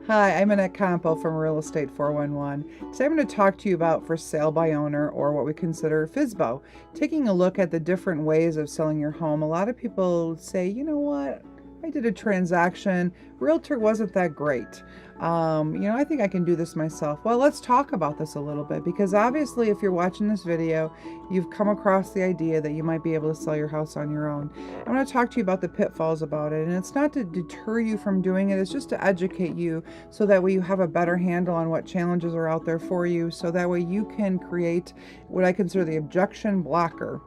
Hi, I'm Annette Compo from Real Estate 411. Today I'm going to talk to you about for sale by owner, or what we consider FSBO. Taking a look at the different ways of selling your home. A lot of people say, you know what, I did a transaction, realtor wasn't that great. I think I can do this myself. Well, let's talk about this a little bit, because obviously if you're watching this video, you've come across the idea that you might be able to sell your house on your own. I'm going to talk to you about the pitfalls about it, and it's not to deter you from doing it, it's just to educate you so that way you have a better handle on what challenges are out there for you, so that way you can create what I consider the objection blocker,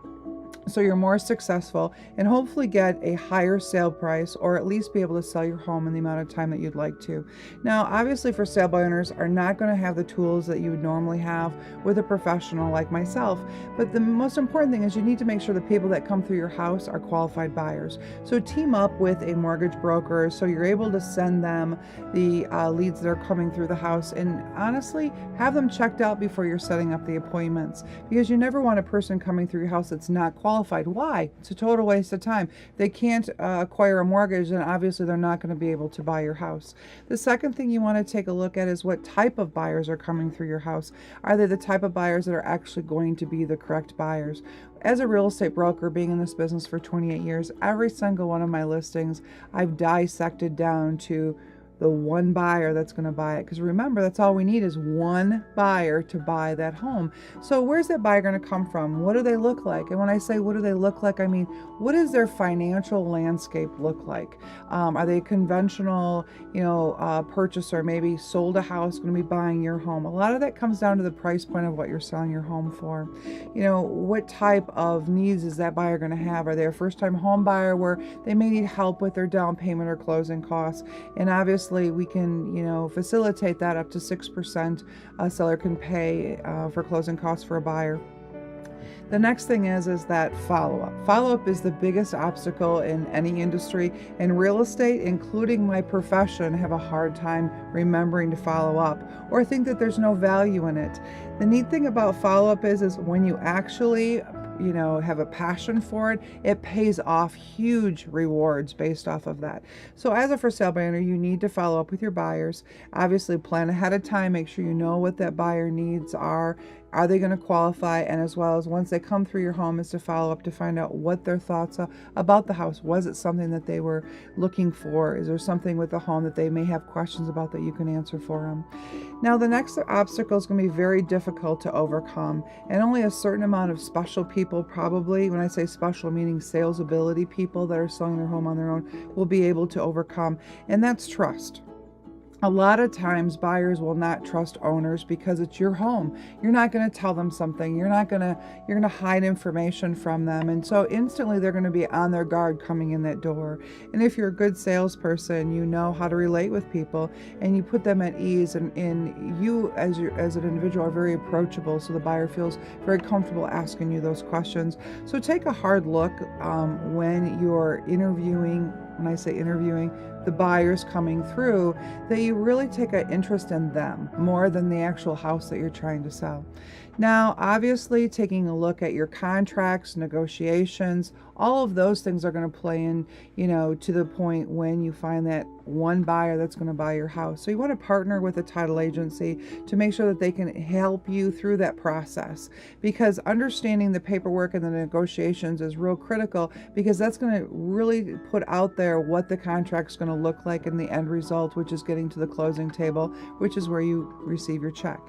so you're more successful and hopefully get a higher sale price, or at least be able to sell your home in the amount of time that you'd like to. Now, obviously for sale by owners are not going to have the tools that you would normally have with a professional like myself, but the most important thing is you need to make sure the people that come through your house are qualified buyers. So team up with a mortgage broker so you're able to send them the leads that are coming through the house, and honestly have them checked out before you're setting up the appointments, because you never want a person coming through your house that's not qualified. Why? It's a total waste of time. They can't acquire a mortgage, and obviously they're not going to be able to buy your house. The second thing you want to take a look at is what type of buyers are coming through your house. Are they the type of buyers that are actually going to be the correct buyers? As a real estate broker, being in this business for 28 years, every single one of my listings I've dissected down to the one buyer that's going to buy it. Because remember, that's all we need is one buyer to buy that home. So where's that buyer going to come from? What do they look like? And when I say what do they look like, I mean, what does their financial landscape look like? Are they a conventional, purchaser, maybe sold a house, going to be buying your home? A lot of that comes down to the price point of what you're selling your home for. What type of needs is that buyer going to have? Are they a first-time home buyer where they may need help with their down payment or closing costs? And obviously we can, facilitate that up to 6% a seller can pay for closing costs for a buyer. The next thing is that follow-up. Follow-up is the biggest obstacle in any industry, and real estate, including my profession, have a hard time remembering to follow up or think that there's no value in it. The neat thing about follow-up is when you actually have a passion for it, it pays off huge rewards based off of that. So as a for sale by owner, you need to follow up with your buyers. Obviously plan ahead of time, make sure you know what that buyer needs are they going to qualify, and as well as once they come through your home is to follow up to find out what their thoughts are about the house. Was it something that they were looking for? Is there something with the home that they may have questions about that you can answer for them? Now the next obstacle is going to be very difficult to overcome, and only a certain amount of special people, probably, when I say special meaning sales ability people that are selling their home on their own, will be able to overcome, and that's trust. A lot of times buyers will not trust owners because it's your home. You're not going to tell them something. You're going to hide information from them. And so instantly they're going to be on their guard coming in that door. And if you're a good salesperson, you know how to relate with people and you put them at ease, and you as an individual are very approachable, so the buyer feels very comfortable asking you those questions. So take a hard look when you're interviewing. When I say interviewing the buyers coming through, that you really take an interest in them more than the actual house that you're trying to sell. Now, obviously, taking a look at your contracts, negotiations, all of those things are going to play in, to the point when you find that one buyer that's going to buy your house. So you want to partner with a title agency to make sure that they can help you through that process, because understanding the paperwork and the negotiations is real critical, because that's going to really put out there what the contract's going to look like in the end result, which is getting to the closing table, which is where you receive your check.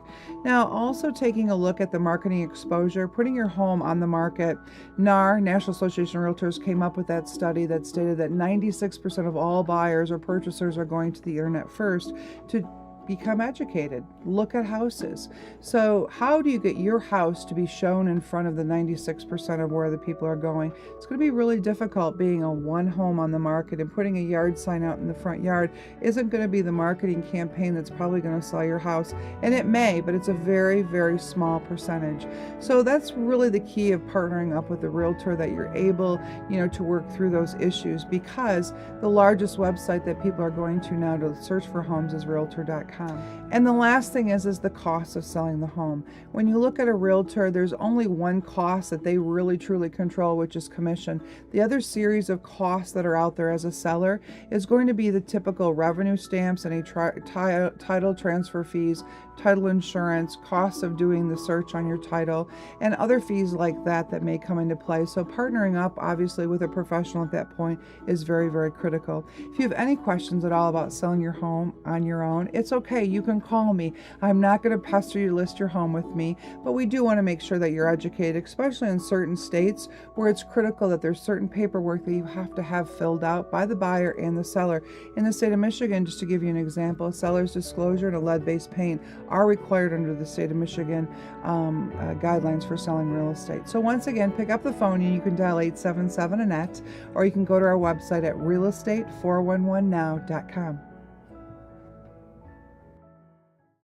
Now, also taking a look at the marketing exposure, putting your home on the market. NAR, National Association of Realtors, came up with that study that stated that 96% of all buyers or purchasers are going to the internet first to become educated, look at houses. So how do you get your house to be shown in front of the 96% of where the people are going? It's going to be really difficult being a one home on the market, and putting a yard sign out in the front yard isn't going to be the marketing campaign that's probably going to sell your house. And it may, but it's a very, very small percentage. So that's really the key of partnering up with a realtor, that you're able, to work through those issues, because the largest website that people are going to now to search for homes is realtor.com. realestate411now.com. And the last thing is the cost of selling the home. When you look at a realtor, there's only one cost that they really truly control, which is commission. The other series of costs that are out there as a seller is going to be the typical revenue stamps, any title transfer fees, title insurance, costs of doing the search on your title, and other fees like that that may come into play. So partnering up, obviously, with a professional at that point is very, very critical. If you have any questions at all about selling your home on your own, it's okay. You can call me. I'm not going to pester you to list your home with me, but we do want to make sure that you're educated, especially in certain states where it's critical that there's certain paperwork that you have to have filled out by the buyer and the seller. In the state of Michigan, just to give you an example, a seller's disclosure and a lead-based paint are required under the state of Michigan guidelines for selling real estate. So once again, pick up the phone and you can dial 877 Annette, or you can go to our website at realestate411now.com.